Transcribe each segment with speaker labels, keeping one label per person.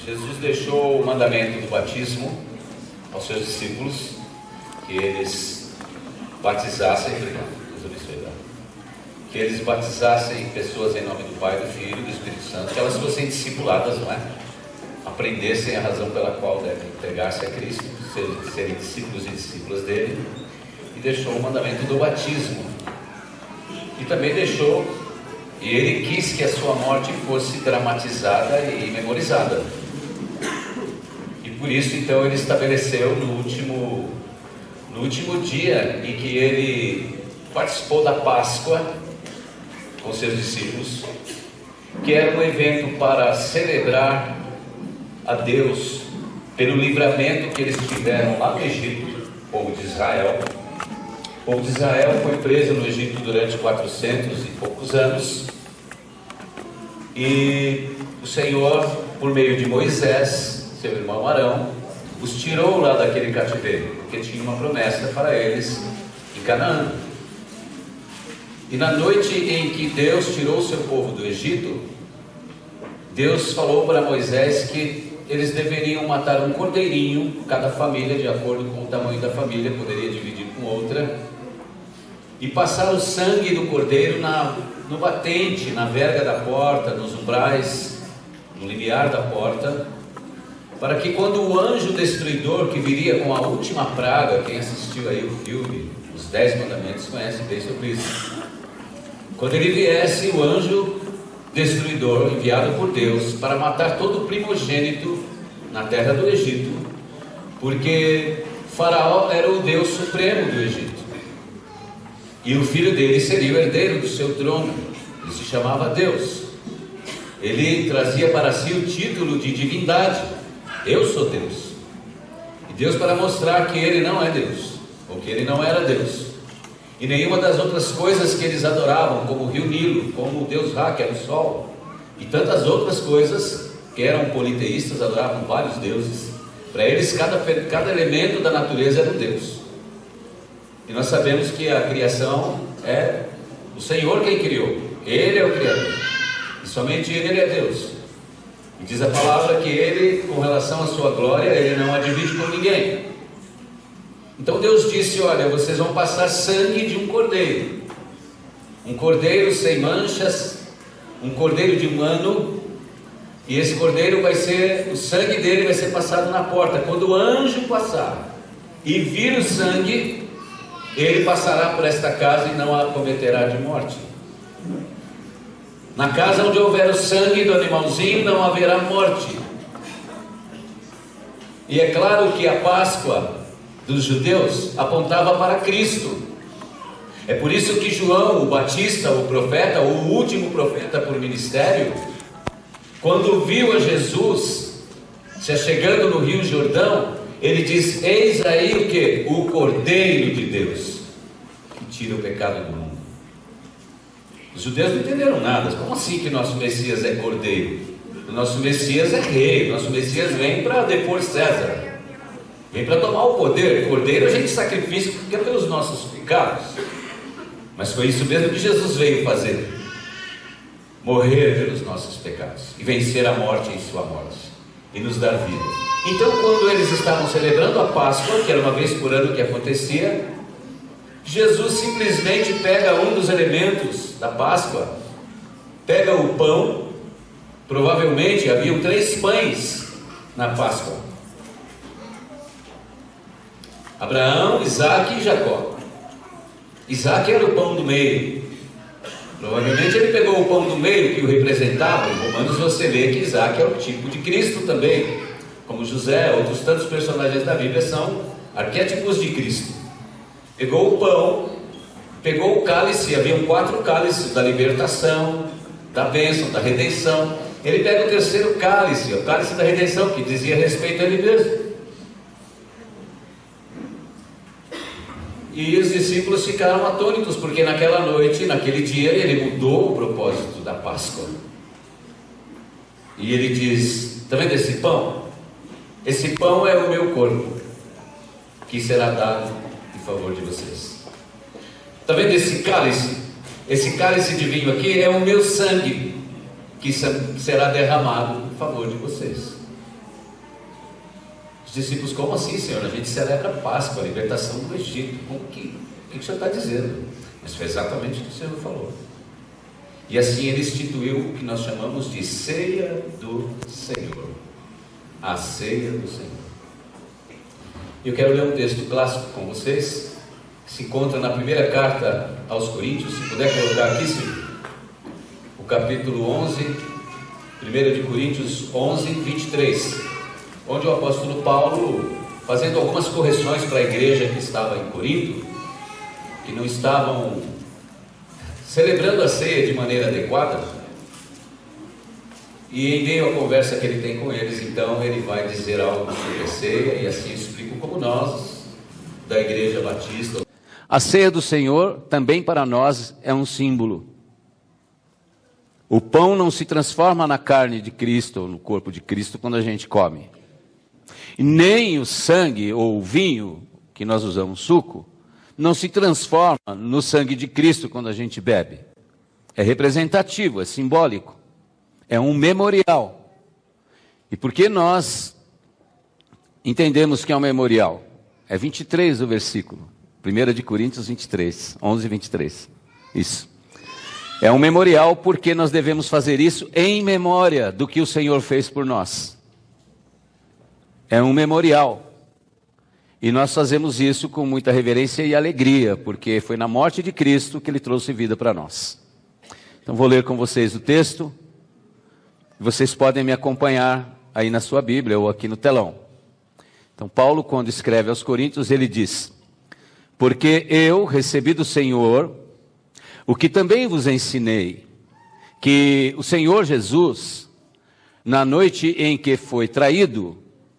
Speaker 1: Jesus deixou o mandamento do batismo aos seus discípulos, que eles batizassem, que eles batizassem pessoas em nome do Pai, do Filho e do Espírito Santo, que elas fossem discipuladas, não é? Aprendessem a razão pela qual devem entregar-se a Cristo, serem discípulos e discípulas dele, e deixou o mandamento do batismo. E também deixou, e ele quis que a sua morte fosse dramatizada e memorizada. E por isso então ele estabeleceu no último dia em que ele participou da Páscoa com seus discípulos, que era um evento para celebrar a Deus pelo livramento que eles tiveram lá no Egito, o povo de Israel. O povo de Israel foi preso no Egito durante 400 e poucos anos, e o Senhor, por meio de Moisés, seu irmão Arão, os tirou lá daquele cativeiro, porque tinha uma promessa para eles em Canaã. E na noite em que Deus tirou o seu povo do Egito, Deus falou para Moisés que eles deveriam matar um cordeirinho, cada família, de acordo com o tamanho da família, poderia dividir com outra, e passar o sangue do cordeiro no batente, na verga da porta, nos umbrais, no limiar da porta, para que quando o anjo destruidor, que viria com a última praga, quem assistiu aí o filme, os 10 mandamentos, conhece bem sobre isso. Quando ele viesse, o anjo destruidor, enviado por Deus, para matar todo o primogênito na terra do Egito, porque Faraó era o Deus supremo do Egito, e o filho dele seria o herdeiro do seu trono. Ele se chamava Deus. Ele trazia para si o título de divindade: eu sou Deus. E Deus, para mostrar que ele não é Deus, ou que ele não era Deus, e nenhuma das outras coisas que eles adoravam, como o rio Nilo, como o Deus Ra, que era o sol, e tantas outras coisas que eram politeístas, adoravam vários deuses. Para eles cada elemento da natureza era um Deus. E nós sabemos que a criação é o Senhor quem criou. Ele é o Criador, e somente Ele é Deus. E diz a palavra que Ele, com relação à sua glória, Ele não a divide com ninguém. Então Deus disse: olha, vocês vão passar sangue de um cordeiro sem manchas, um cordeiro de um ano, e esse cordeiro vai ser, o sangue dele vai ser passado na porta. Quando o anjo passar e vir o sangue, ele passará por esta casa e não a cometerá de morte. Na casa onde houver o sangue do animalzinho, não haverá morte. E é claro que a Páscoa dos judeus apontava para Cristo. É por isso que João, o Batista, o profeta, o último profeta por ministério, quando viu a Jesus se achegando no Rio Jordão, ele diz: eis aí o que? O Cordeiro de Deus, que tira o pecado do mundo. Os judeus não entenderam nada. Como assim que nosso Messias é Cordeiro? O nosso Messias é rei, o nosso Messias vem para depor César, vem para tomar o poder. Cordeiro a gente sacrifica pelos nossos pecados, mas foi isso mesmo que Jesus veio fazer: morrer pelos nossos pecados e vencer a morte em sua morte e nos dar vida. Então, quando eles estavam celebrando a Páscoa, que era uma vez por ano que acontecia, Jesus simplesmente pega um dos elementos da Páscoa, pega o pão. Provavelmente haviam 3 pães na Páscoa: Abraão, Isaque e Jacó. Isaque era o pão do meio. Provavelmente ele pegou o pão do meio, que o representava. Em Romanos você vê que Isaque é o tipo de Cristo também, como José, outros tantos personagens da Bíblia são arquétipos de Cristo. Pegou o pão, pegou o cálice. Haviam 4 cálices da libertação, da bênção, da redenção. Ele pega o terceiro cálice, o cálice da redenção, que dizia respeito a ele mesmo. E os discípulos ficaram atônitos, porque naquela noite, naquele dia, ele mudou o propósito da Páscoa. E ele diz: está vendo esse pão? Esse pão é o meu corpo, que será dado em favor de vocês. Está vendo esse cálice? Esse cálice de vinho aqui é o meu sangue, que será derramado em favor de vocês. Os discípulos, como assim, Senhor? A gente celebra a Páscoa, a libertação do Egito. O que o Senhor está dizendo? Mas foi exatamente o que o Senhor falou. E assim ele instituiu o que nós chamamos de ceia do Senhor. A ceia do Senhor. Eu quero ler um texto clássico com vocês, que se encontra na primeira carta aos Coríntios. Se puder colocar aqui, sim. O capítulo 11, 1 de Coríntios 11, 23. Onde o apóstolo Paulo, fazendo algumas correções para a igreja que estava em Corinto, que não estavam celebrando a ceia de maneira adequada, e em meio à conversa que ele tem com eles, então ele vai dizer algo sobre a ceia, e assim explico como nós, da Igreja Batista.
Speaker 2: A ceia do Senhor também para nós é um símbolo. O pão não se transforma na carne de Cristo, ou no corpo de Cristo, quando a gente come. E nem o sangue ou o vinho, que nós usamos suco, não se transforma no sangue de Cristo quando a gente bebe. É representativo, é simbólico, é um memorial. E por que nós entendemos que é um memorial? É 23 o versículo, 1 de Coríntios 23, 11 e 23. Isso. É um memorial porque nós devemos fazer isso em memória do que o Senhor fez por nós. É um memorial. E nós fazemos isso com muita reverência e alegria, porque foi na morte de Cristo que Ele trouxe vida para nós. Então vou ler com vocês o texto. Vocês podem me acompanhar aí na sua Bíblia ou aqui no telão. Então Paulo, quando escreve aos Coríntios, ele diz: porque eu recebi do Senhor o que também vos ensinei, que o Senhor Jesus, na noite em que foi traído,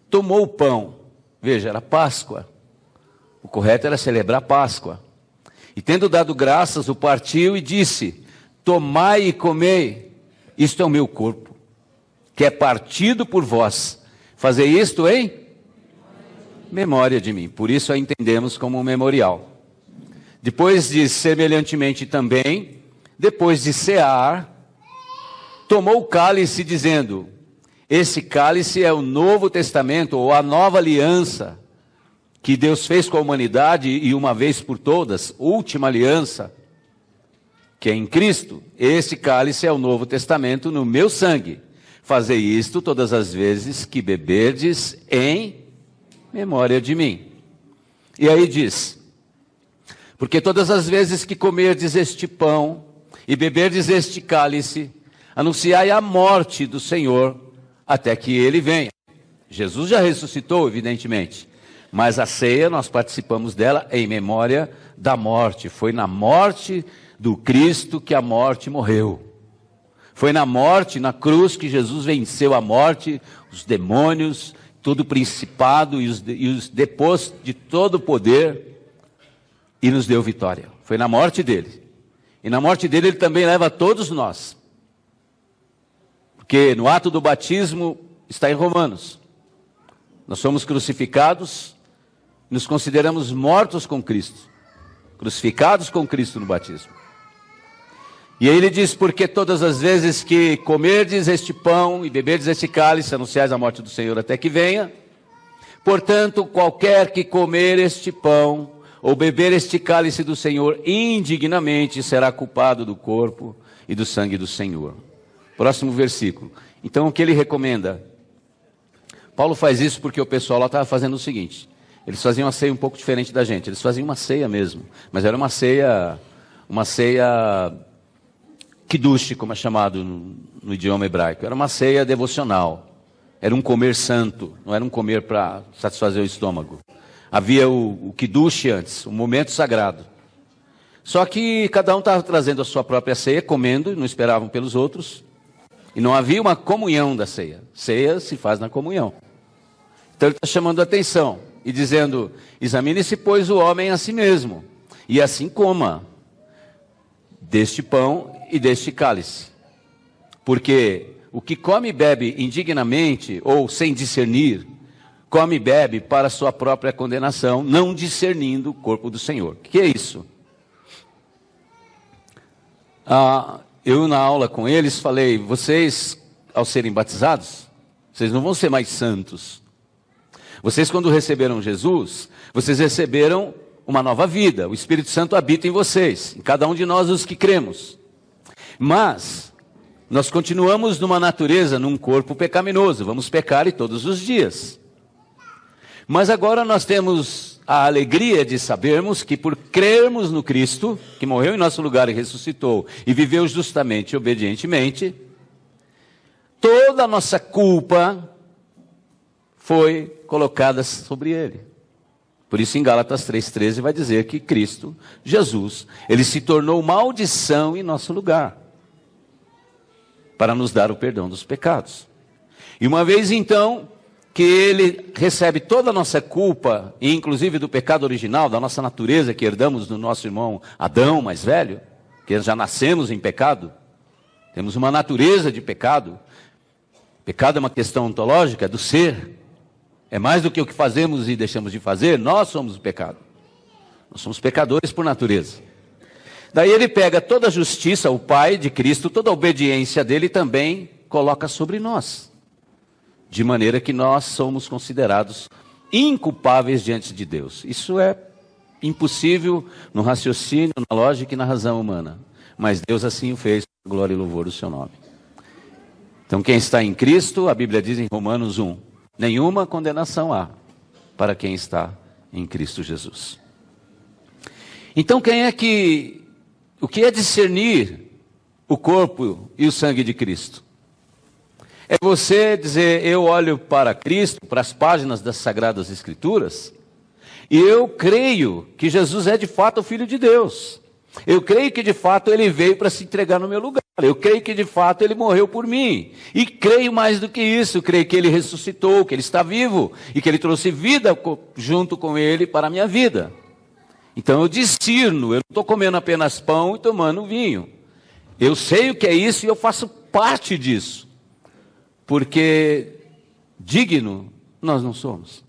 Speaker 2: tomou o pão. Veja, era Páscoa. O correto era celebrar Páscoa. E tendo dado graças, o partiu e disse: tomai e comei, isto é o meu corpo, que é partido por vós. Fazei isto em memória de mim. Por isso a entendemos como um memorial. Depois diz, semelhantemente também, depois de cear, tomou o cálice, dizendo: esse cálice é o Novo Testamento, ou a nova aliança, que Deus fez com a humanidade, e uma vez por todas, última aliança, que é em Cristo. Esse cálice é o Novo Testamento no meu sangue. Fazei isto todas as vezes que beberdes em memória de mim. E aí diz: porque todas as vezes que comerdes este pão e beberdes este cálice, anunciai a morte do Senhor até que Ele venha. Jesus já ressuscitou, evidentemente, mas a ceia nós participamos dela em memória da morte. Foi na morte do Cristo que a morte morreu. Foi na morte, na cruz, que Jesus venceu a morte, os demônios, todo o principado e os depôs de todo o poder, e nos deu vitória. Foi na morte dele. E na morte dele ele também leva todos nós. Porque no ato do batismo está em Romanos. Nós somos crucificados, nos consideramos mortos com Cristo. Crucificados com Cristo no batismo. E aí ele diz: porque todas as vezes que comerdes este pão e beberdes este cálice, anunciais a morte do Senhor até que venha. Portanto, qualquer que comer este pão ou beber este cálice do Senhor indignamente será culpado do corpo e do sangue do Senhor. Próximo versículo. Então o que ele recomenda? Paulo faz isso porque o pessoal lá estava fazendo o seguinte: eles faziam uma ceia um pouco diferente da gente. Eles faziam uma ceia mesmo, mas era uma ceia kiddush, como é chamado no idioma hebraico. Era uma ceia devocional. Era um comer santo, não era um comer para satisfazer o estômago. Havia o kiddush antes, um momento sagrado. Só que cada um estava trazendo a sua própria ceia, comendo, não esperavam pelos outros. E não havia uma comunhão da ceia. Ceia se faz na comunhão. Então ele está chamando a atenção e dizendo: examine-se, pois, o homem a si mesmo, e assim coma deste pão e deste cálice. Porque o que come e bebe indignamente, ou sem discernir, come e bebe para sua própria condenação, não discernindo o corpo do Senhor. O que é isso? Eu na aula com eles falei: vocês, ao serem batizados, vocês não vão ser mais santos. Vocês, quando receberam Jesus, vocês receberam uma nova vida. O Espírito Santo habita em vocês, em cada um de nós os que cremos. Mas nós continuamos numa natureza, num corpo pecaminoso. Vamos pecar e todos os dias. Mas agora nós temos a alegria de sabermos que por crermos no Cristo, que morreu em nosso lugar e ressuscitou, e viveu justamente e obedientemente, toda a nossa culpa foi colocada sobre ele. Por isso em Gálatas 3,13 vai dizer que Cristo, Jesus, ele se tornou maldição em nosso lugar, para nos dar o perdão dos pecados. E uma vez então que ele recebe toda a nossa culpa, e inclusive do pecado original, da nossa natureza que herdamos do nosso irmão Adão mais velho, que já nascemos em pecado, temos uma natureza de pecado. Pecado é uma questão ontológica do ser, é mais do que o que fazemos e deixamos de fazer. Nós somos o pecado, nós somos pecadores por natureza. Daí ele pega toda a justiça, o Pai de Cristo, toda a obediência dele também coloca sobre nós, de maneira que nós somos considerados inculpáveis diante de Deus. Isso é impossível no raciocínio, na lógica e na razão humana, mas Deus assim o fez, glória e louvor do seu nome. Então quem está em Cristo, a Bíblia diz em Romanos 1, nenhuma condenação há para quem está em Cristo Jesus. Então o que é discernir o corpo e o sangue de Cristo? É você dizer, eu olho para Cristo, para as páginas das Sagradas Escrituras, e eu creio que Jesus é de fato o Filho de Deus. Eu creio que de fato ele veio para se entregar no meu lugar. Eu creio que de fato ele morreu por mim. E creio mais do que isso, creio que ele ressuscitou, que ele está vivo, e que ele trouxe vida junto com ele para a minha vida. Então eu discerno, eu não estou comendo apenas pão e tomando vinho. Eu sei o que é isso e eu faço parte disso. Porque digno nós não somos.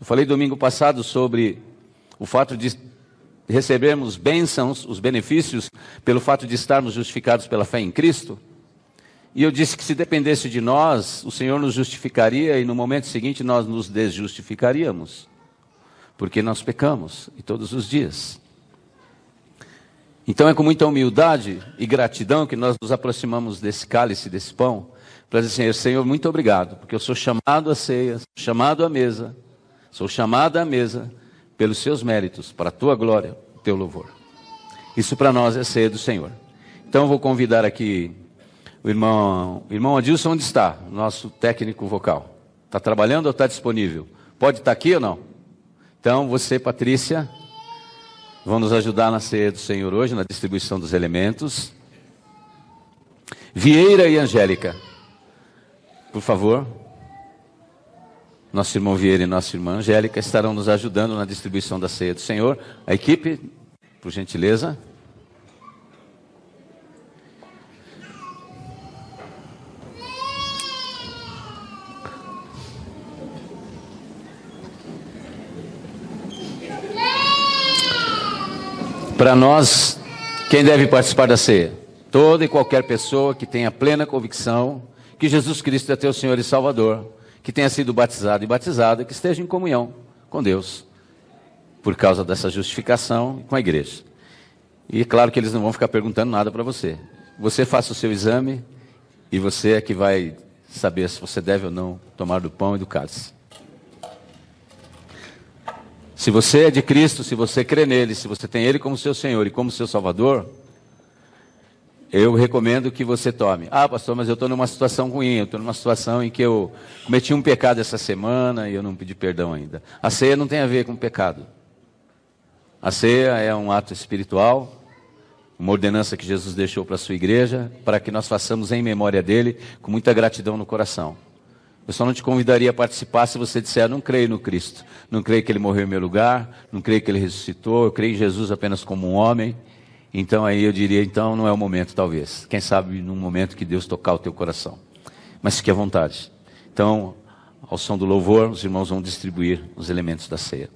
Speaker 2: Eu falei domingo passado sobre o fato de recebermos bênçãos, os benefícios, pelo fato de estarmos justificados pela fé em Cristo. E eu disse que se dependesse de nós, o Senhor nos justificaria e no momento seguinte nós nos desjustificaríamos. Porque nós pecamos, e todos os dias. Então é com muita humildade e gratidão que nós nos aproximamos desse cálice, desse pão, para dizer, Senhor, muito obrigado, porque eu sou chamado à ceia, sou chamado à mesa, sou chamada à mesa pelos seus méritos, para a tua glória, o teu louvor. Isso para nós é ceia do Senhor. Então eu vou convidar aqui o irmão Adilson, onde está? Nosso técnico vocal. Está trabalhando ou está disponível? Pode estar aqui ou não? Então você, Patrícia, vão nos ajudar na ceia do Senhor hoje, na distribuição dos elementos. Vieira e Angélica, por favor. Nosso irmão Vieira e nossa irmã Angélica estarão nos ajudando na distribuição da ceia do Senhor. A equipe, por gentileza. Para nós, quem deve participar da ceia? Toda e qualquer pessoa que tenha plena convicção que Jesus Cristo é teu Senhor e Salvador, que tenha sido batizado e batizada, que esteja em comunhão com Deus, por causa dessa justificação e com a igreja. E é claro que eles não vão ficar perguntando nada para você. Você faça o seu exame e você é que vai saber se você deve ou não tomar do pão e do cálice. Se você é de Cristo, se você crê nele, se você tem ele como seu Senhor e como seu Salvador, eu recomendo que você tome. Ah, pastor, mas eu estou numa situação ruim, eu estou numa situação em que eu cometi um pecado essa semana e eu não pedi perdão ainda. A ceia não tem a ver com pecado. A ceia é um ato espiritual, uma ordenança que Jesus deixou para a sua igreja, para que nós façamos em memória dele, com muita gratidão no coração. Eu só não te convidaria a participar se você disser, não creio no Cristo, não creio que ele morreu em meu lugar, não creio que ele ressuscitou, eu creio em Jesus apenas como um homem. Então aí eu diria, então não é o momento talvez. Quem sabe num momento que Deus tocar o teu coração. Mas fique à vontade. Então, ao som do louvor, os irmãos vão distribuir os elementos da ceia.